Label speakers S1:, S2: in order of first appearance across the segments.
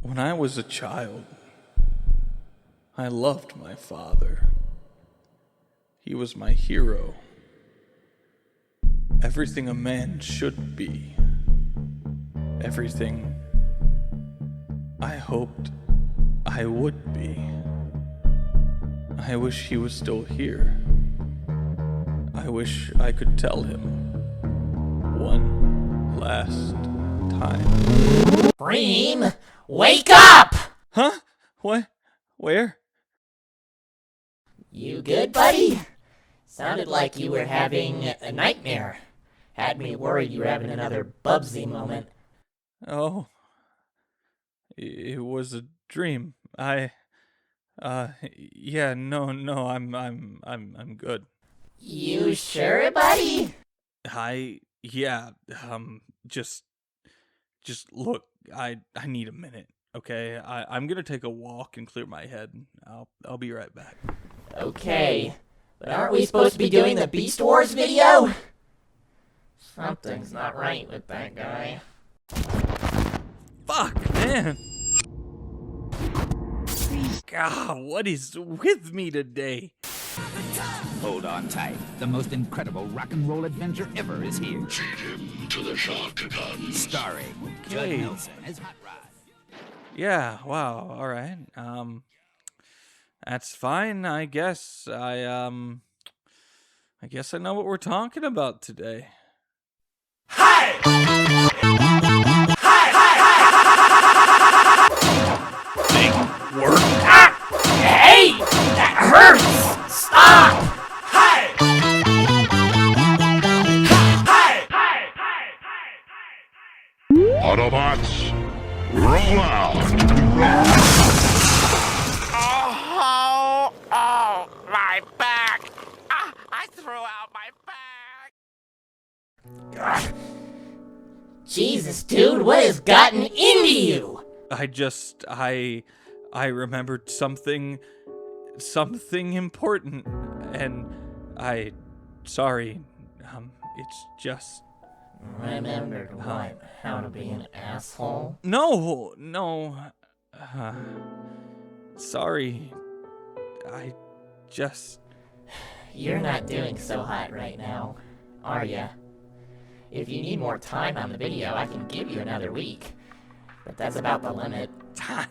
S1: When I was a child, I loved my father. He was my hero. Everything a man should be. Everything I hoped I would be. I wish he was still here. I wish I could tell him one last time.
S2: Reem, wake up!
S1: Huh? What? Where?
S2: You good, buddy? Sounded like you were having a nightmare. Had me worried you were having another Bubsy moment.
S1: Oh, it was a dream. Yeah, no, I'm good.
S2: You sure, buddy?
S1: Yeah, just look, I need a minute, okay? I'm gonna take a walk and clear my head. I'll be right back.
S2: Okay, but aren't we supposed to be doing the Beast Wars video? Something's not right with that guy.
S1: Fuck, man! God, what is with me today?
S3: Hold on tight. The most incredible rock and roll adventure ever is here.
S4: Feed him to the shotguns.
S3: Starring Judd
S1: Okay.
S3: Nelson as Hot Rod.
S1: Yeah, wow, alright. That's fine, I guess. I guess I know what we're talking about today. Work.
S2: Hey! That hurts! Stop!
S4: Autobots, roll out.
S5: Oh, my back. I threw out my back.
S2: Jesus, dude, what has gotten into you?
S1: I remembered something important, and sorry, it's just,
S2: Remembered what? How to be an asshole?
S1: no, sorry, I just,
S2: You're not doing so hot right now, are ya? If you need more time on the video, I can give you another week. But that's about the limit.
S1: time?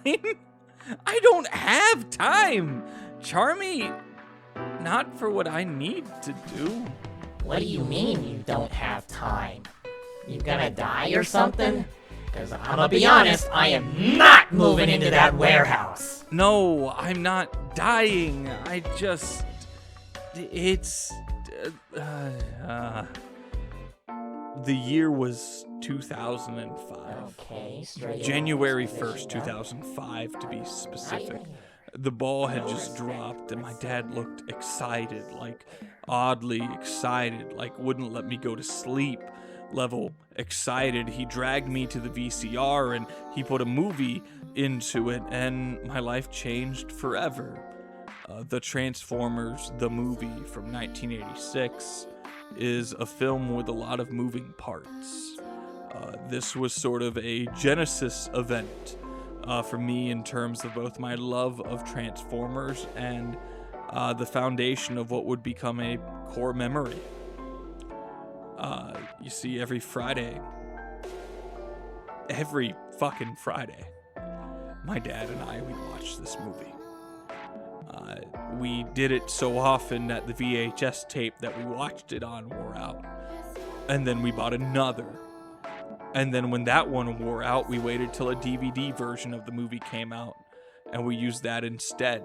S1: I don't have time, Charmy, not for what I need to do.
S2: What do you mean you don't have time? You gonna die or something? Cause I'm gonna be honest, I am not moving into that warehouse.
S1: No, I'm not dying. The year was 2005.
S2: Okay, straight.
S1: January 1st, 2005 to be specific. The ball had just dropped and my dad looked excited, like oddly excited, like wouldn't let me go to sleep level excited. He dragged me to the VCR and he put a movie into it and my life changed forever. The Transformers, the movie from 1986, is a film with a lot of moving parts. This was sort of a genesis event for me in terms of both my love of Transformers and the foundation of what would become a core memory. You see, every fucking Friday, my dad and I, we watched this movie. We did it so often that the VHS tape that we watched it on wore out. And then we bought another. And then when that one wore out, we waited till a DVD version of the movie came out, and we used that instead.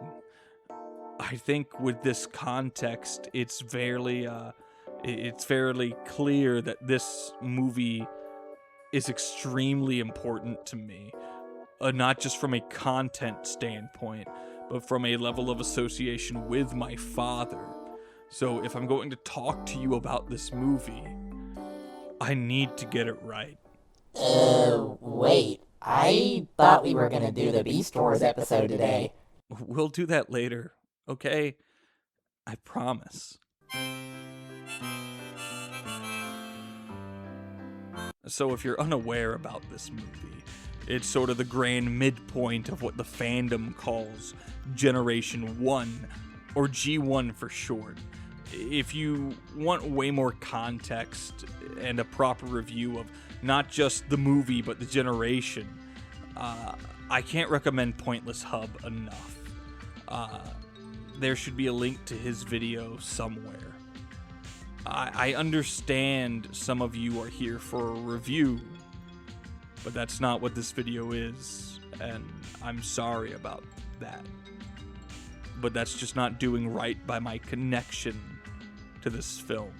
S1: I think with this context, it's fairly clear that this movie is extremely important to me. Not just from a content standpoint, but from a level of association with my father. So if I'm going to talk to you about this movie, I need to get it right.
S2: Wait. I thought we were gonna do the Beast Wars episode today.
S1: We'll do that later, okay? I promise. So if you're unaware about this movie, It's sort of the grand midpoint of what the fandom calls Generation 1, or G1 for short. If you want way more context and a proper review of not just the movie but the generation, I can't recommend Pointless Hub enough. There should be a link to his video somewhere. I understand some of you are here for a review, but that's not what this video is, and I'm sorry about that. But that's just not doing right by my connection to this film.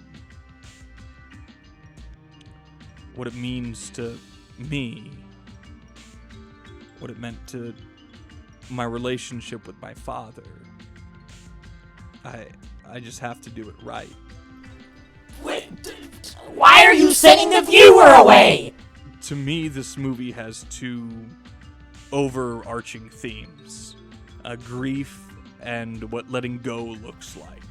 S1: What it means to me, what it meant to my relationship with my father. I just have to do it right.
S2: Why are you sending the viewer away?
S1: To me, this movie has two overarching themes. Grief and what letting go looks like.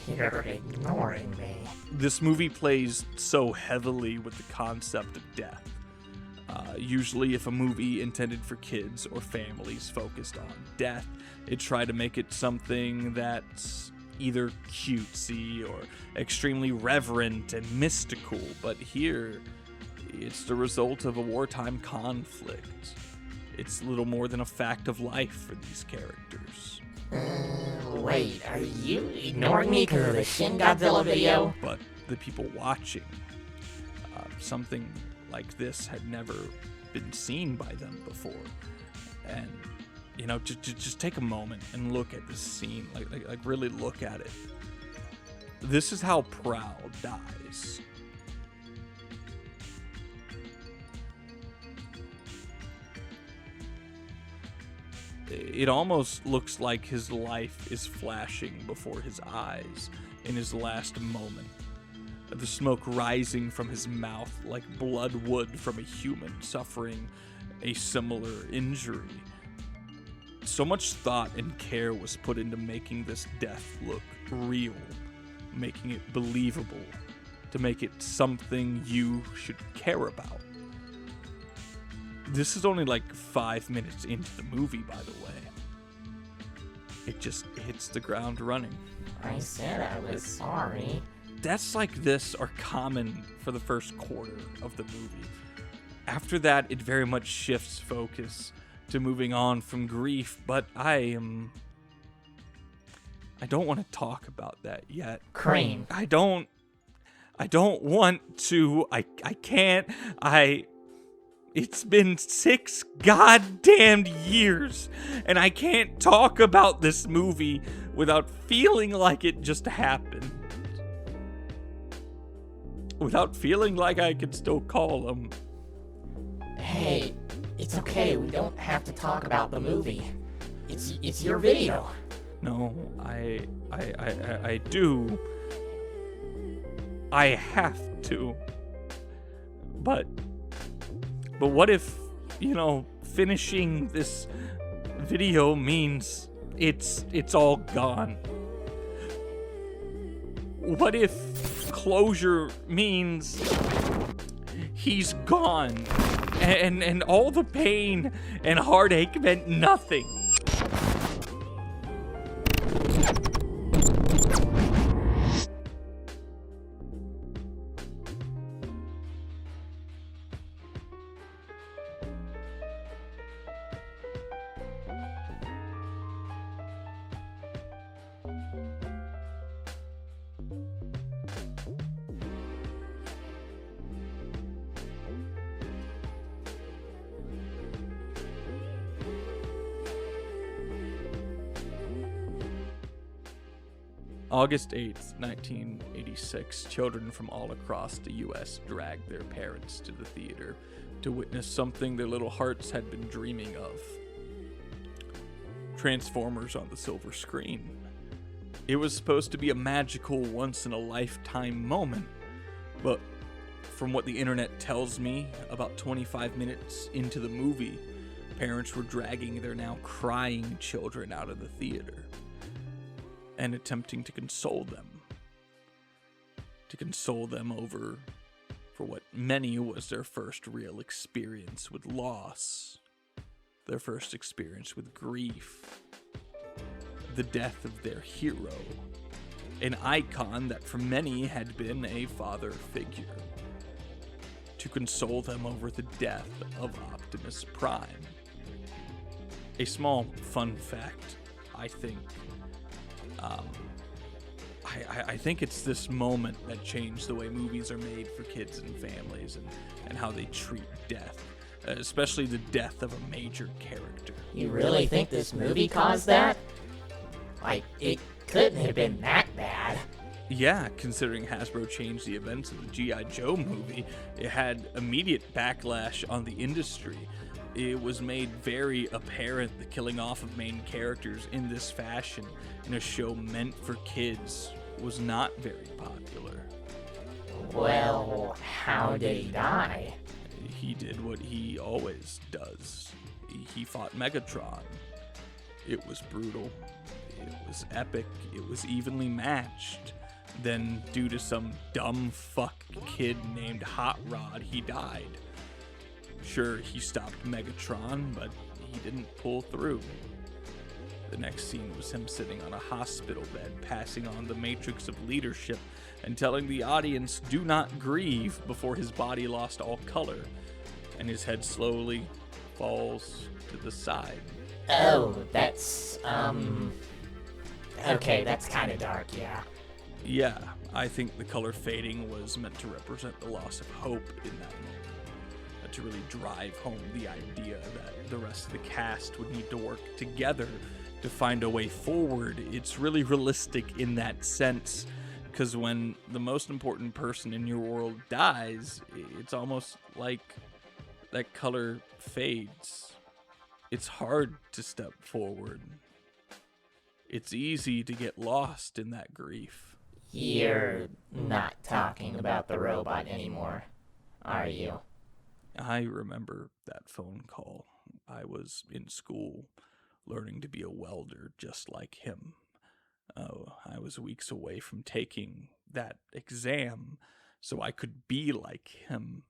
S2: You're ignoring me.
S1: This movie plays so heavily with the concept of death. Usually if a movie intended for kids or families focused on death, it tried to make it something that's either cutesy or extremely reverent and mystical, but here, it's the result of a wartime conflict. It's little more than a fact of life for these characters.
S2: Wait, are you ignoring me because of the Shin Godzilla video?
S1: But the people watching, something like this had never been seen by them before. And, you know, just take a moment and look at this scene, like really look at it. This is how Proud dies. It almost looks like his life is flashing before his eyes in his last moment. The smoke rising from his mouth like blood would from a human suffering a similar injury. So much thought and care was put into making this death look real, making it believable, to make it something you should care about. This is only like 5 minutes into the movie, by the way. It just hits the ground running.
S2: I said I was sorry.
S1: Deaths like this are common for the first quarter of the movie. After that, it very much shifts focus to moving on from grief, but I don't want to talk about that yet.
S2: Cream.
S1: I don't want to. I can't. It's been 6 goddamn years, and I can't talk about this movie without feeling like it just happened. Without feeling like I can still call him.
S2: Hey, it's okay. We don't have to talk about the movie. It's your video.
S1: No, I do. I have to. But what if, finishing this video means it's all gone? What if closure means he's gone and all the pain and heartache meant nothing? August 8th, 1986, children from all across the U.S. dragged their parents to the theater to witness something their little hearts had been dreaming of. Transformers on the silver screen. It was supposed to be a magical, once-in-a-lifetime moment, but from what the internet tells me, about 25 minutes into the movie, parents were dragging their now crying children out of the theater and attempting to console them. To console them over for what many was their first real experience with loss. their first experience with grief, the death of their hero, an icon that for many had been a father figure, to console them over the death of Optimus Prime. A small fun fact, I think, I think it's this moment that changed the way movies are made for kids and families, and how they treat death, especially the death of a major character.
S2: You really think this movie caused that? Like, it couldn't have been that bad.
S1: Yeah, considering Hasbro changed the events of the G.I. Joe movie, it had immediate backlash on the industry. It was made very apparent the killing off of main characters in this fashion in a show meant for kids was not very popular.
S2: Well, how did he die?
S1: He did what he always does. He fought Megatron. It was brutal. It was epic. It was evenly matched. Then, due to some dumb fuck kid named Hot Rod, he died. Sure, he stopped Megatron, but he didn't pull through. The next scene was him sitting on a hospital bed, passing on the matrix of leadership and telling the audience, do not grieve, before his body lost all color, and his head slowly falls to the side.
S2: Oh, that's, okay, that's kind of dark, yeah.
S1: Yeah, I think the color fading was meant to represent the loss of hope in that moment. To really drive home the idea that the rest of the cast would need to work together to find a way forward. It's really realistic in that sense, because when the most important person in your world dies, it's almost like that color fades. It's hard to step forward. It's easy to get lost in that grief.
S2: You're not talking about the robot anymore, are you?
S1: I remember that phone call. I was in school, learning to be a welder just like him. I was weeks away from taking that exam, so I could be like him.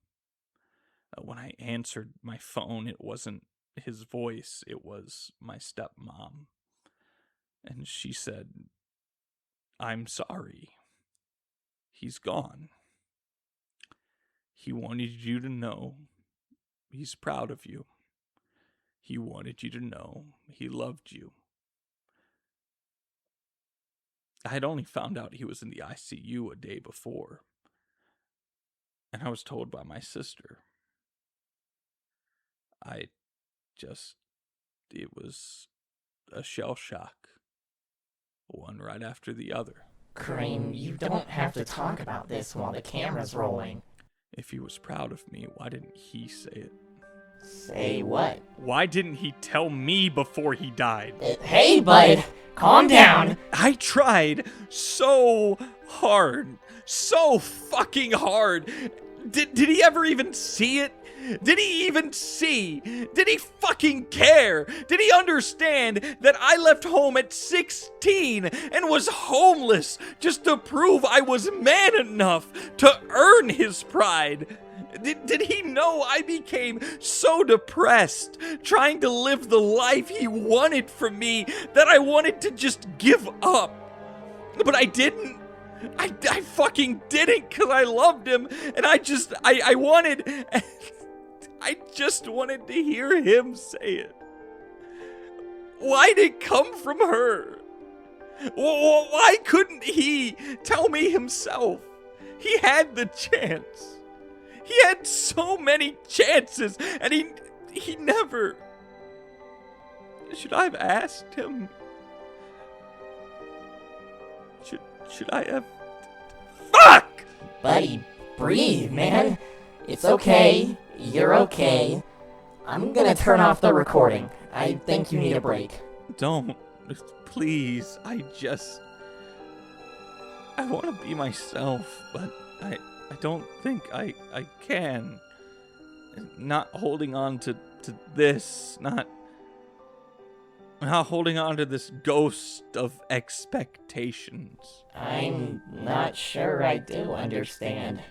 S1: When I answered my phone, it wasn't his voice, it was my stepmom. And she said, "I'm sorry. He's gone. He wanted you to know he's proud of you. He wanted you to know he loved you." I had only found out he was in the ICU a day before, and I was told by my sister. It was a shell shock, one right after the other.
S2: Kareem, you don't have to talk about this while the camera's rolling.
S1: If he was proud of me, why didn't he say it?
S2: Say what?
S1: Why didn't he tell me before he died?
S2: Hey, bud, calm down.
S1: I tried so hard. So fucking hard. Did he ever even see it? Did he even see? Did he fucking care? Did he understand that I left home at 16 and was homeless just to prove I was man enough to earn his pride? Did he know I became so depressed trying to live the life he wanted from me that I wanted to just give up? But I didn't. I fucking didn't, because I loved him, and I just wanted to hear him say it. Why did it come from her? Why couldn't he tell me himself? He had the chance. He had so many chances, and he never... Should I have asked him? Should I have... Fuck!
S2: Buddy, breathe, man. It's okay. You're okay. I'm gonna turn off the recording. I think you need a break.
S1: Don't. Please. I want to be myself, but I don't think I can. Not holding on to this, not holding on to this ghost of expectations.
S2: I'm not sure I do understand.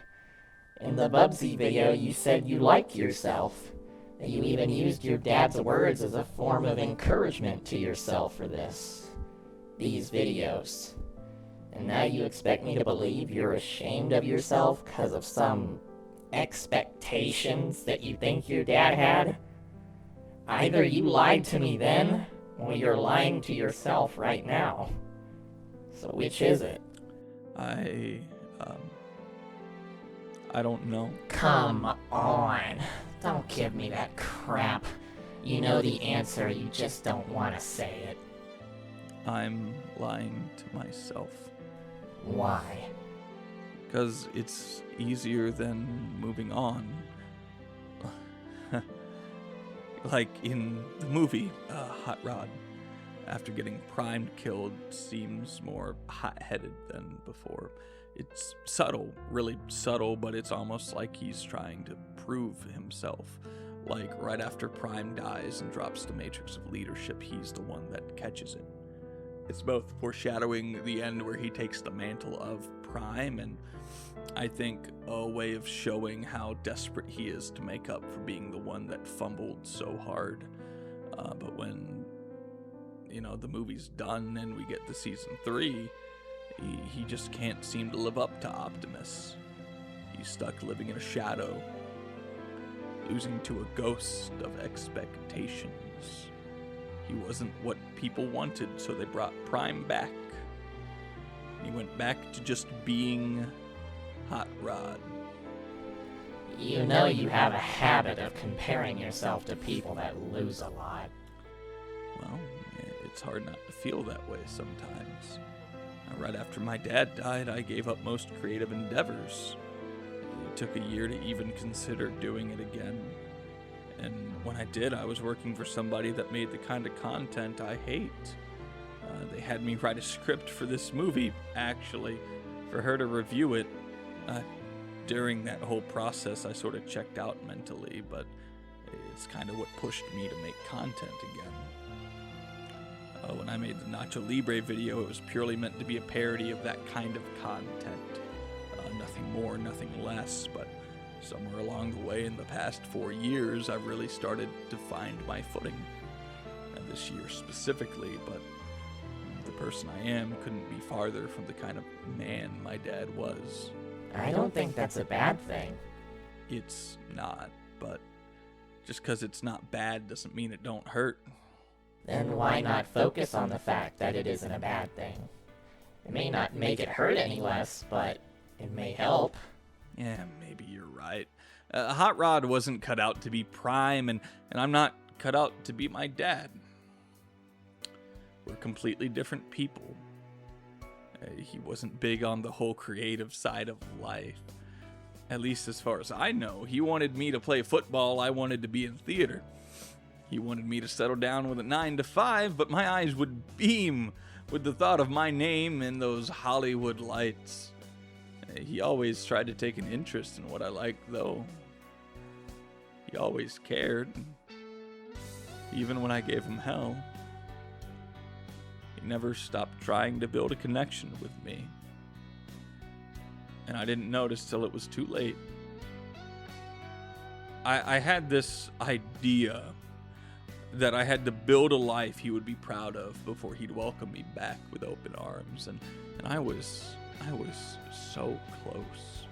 S2: In the Bubsy video, you said you liked yourself. You even used your dad's words as a form of encouragement to yourself for these videos. And now you expect me to believe you're ashamed of yourself because of some expectations that you think your dad had? Either you lied to me then, or you're lying to yourself right now. So which is it?
S1: I don't know.
S2: Come on. Don't give me that crap. You know the answer, you just don't want to say it.
S1: I'm lying to myself.
S2: Why?
S1: Because it's easier than moving on. Like in the movie, Hot Rod, after getting primed killed, seems more hot-headed than before. It's subtle, really subtle, but it's almost like he's trying to prove himself. Like right after Prime dies and drops the Matrix of Leadership, he's the one that catches it. It's both foreshadowing the end where he takes the mantle of Prime, and I think a way of showing how desperate he is to make up for being the one that fumbled so hard. But when, the movie's done and we get to season 3, he just can't seem to live up to Optimus. He's stuck living in a shadow, losing to a ghost of expectations. He wasn't what people wanted, so they brought Prime back. He went back to just being Hot Rod.
S2: You know you have a habit of comparing yourself to people that lose a lot.
S1: Well, it's hard not to feel that way sometimes. Right after my dad died, I gave up most creative endeavors. It took a year to even consider doing it again. And when I did, I was working for somebody that made the kind of content I hate. They had me write a script for this movie, actually, for her to review it. During that whole process, I sort of checked out mentally, but it's kind of what pushed me to make content again. When I made the Nacho Libre video, it was purely meant to be a parody of that kind of content. Nothing more, nothing less, but somewhere along the way in the past 4 years, I've really started to find my footing. This year specifically, but the person I am couldn't be farther from the kind of man my dad was.
S2: I don't think that's a bad thing.
S1: It's not, but just because it's not bad doesn't mean it don't hurt.
S2: Then why not focus on the fact that it isn't a bad thing? It may not make it hurt any less, but it may help.
S1: Yeah, maybe you're right. Hot Rod wasn't cut out to be Prime, and I'm not cut out to be my dad. We're completely different people. He wasn't big on the whole creative side of life. At least as far as I know. He wanted me to play football, I wanted to be in theater. He wanted me to settle down with a 9 to 5, but my eyes would beam with the thought of my name in those Hollywood lights. He always tried to take an interest in what I liked, though. He always cared, even when I gave him hell. He never stopped trying to build a connection with me. And I didn't notice till it was too late. I had this idea that I had to build a life he would be proud of before he'd welcome me back with open arms. And I was so close.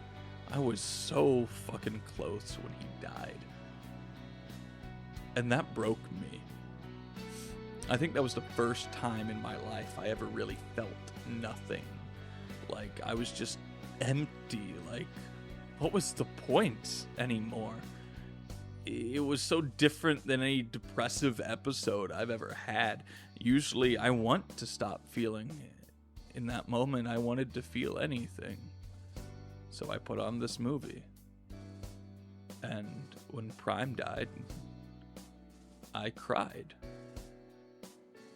S1: I was so fucking close when he died. And that broke me. I think that was the first time in my life I ever really felt nothing. Like, I was just empty. Like, what was the point anymore? It was so different than any depressive episode I've ever had. Usually I want to stop feeling. In that moment, I wanted to feel anything. So I put on this movie. And when Prime died, I cried.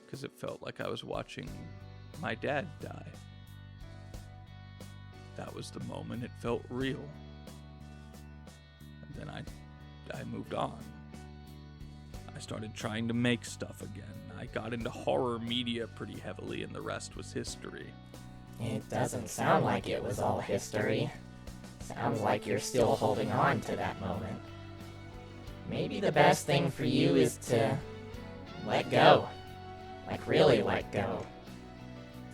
S1: Because it felt like I was watching my dad die. That was the moment it felt real. And then I moved on. I started trying to make stuff again. I got into horror media pretty heavily, and the rest was history.
S2: It doesn't sound like it was all history. Sounds like you're still holding on to that moment. maybe the best thing for you is to let go. Like, really let go.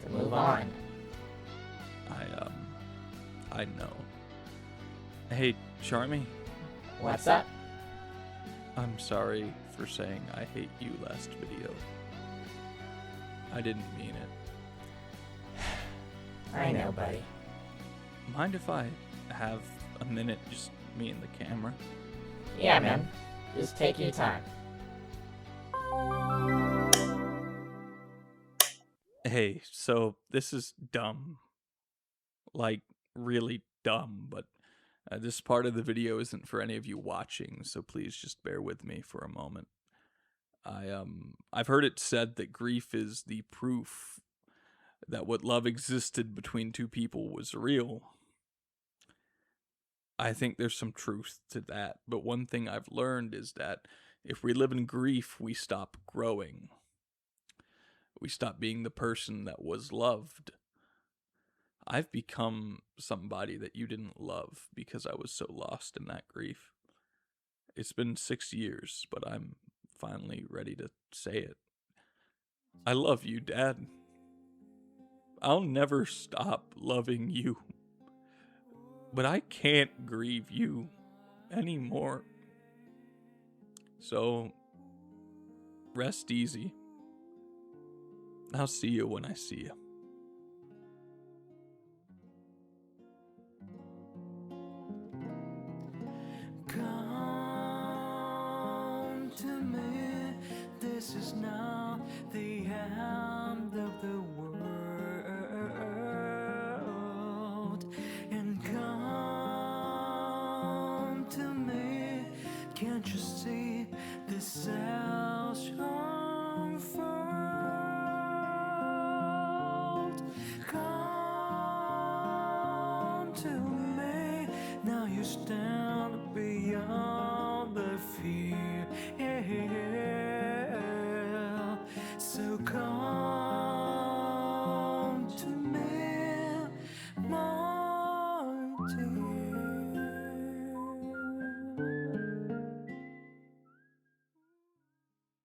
S2: To move on.
S1: I know. Hey, Charmy,
S2: What's up?
S1: I'm sorry for saying I hate you last video. I didn't mean it.
S2: I know, buddy.
S1: Mind if I have a minute, just me and the camera?
S2: Yeah, man. Just take your time.
S1: Hey, so this is dumb. Like, really dumb, but this part of the video isn't for any of you watching, so please just bear with me for a moment. I've heard it said that grief is the proof that what love existed between two people was real. I think there's some truth to that, but one thing I've learned is that if we live in grief, we stop growing. We stop being the person that was loved. I've become somebody that you didn't love because I was so lost in that grief. It's been 6 years, but I'm finally ready to say it. I love you, Dad. I'll never stop loving you. But I can't grieve you anymore. So, rest easy. I'll see you when I see you.
S6: Come to me, this is not the end of the world. And come to me, can't you see the cells unfold? Come to me, now you stand beyond the fear.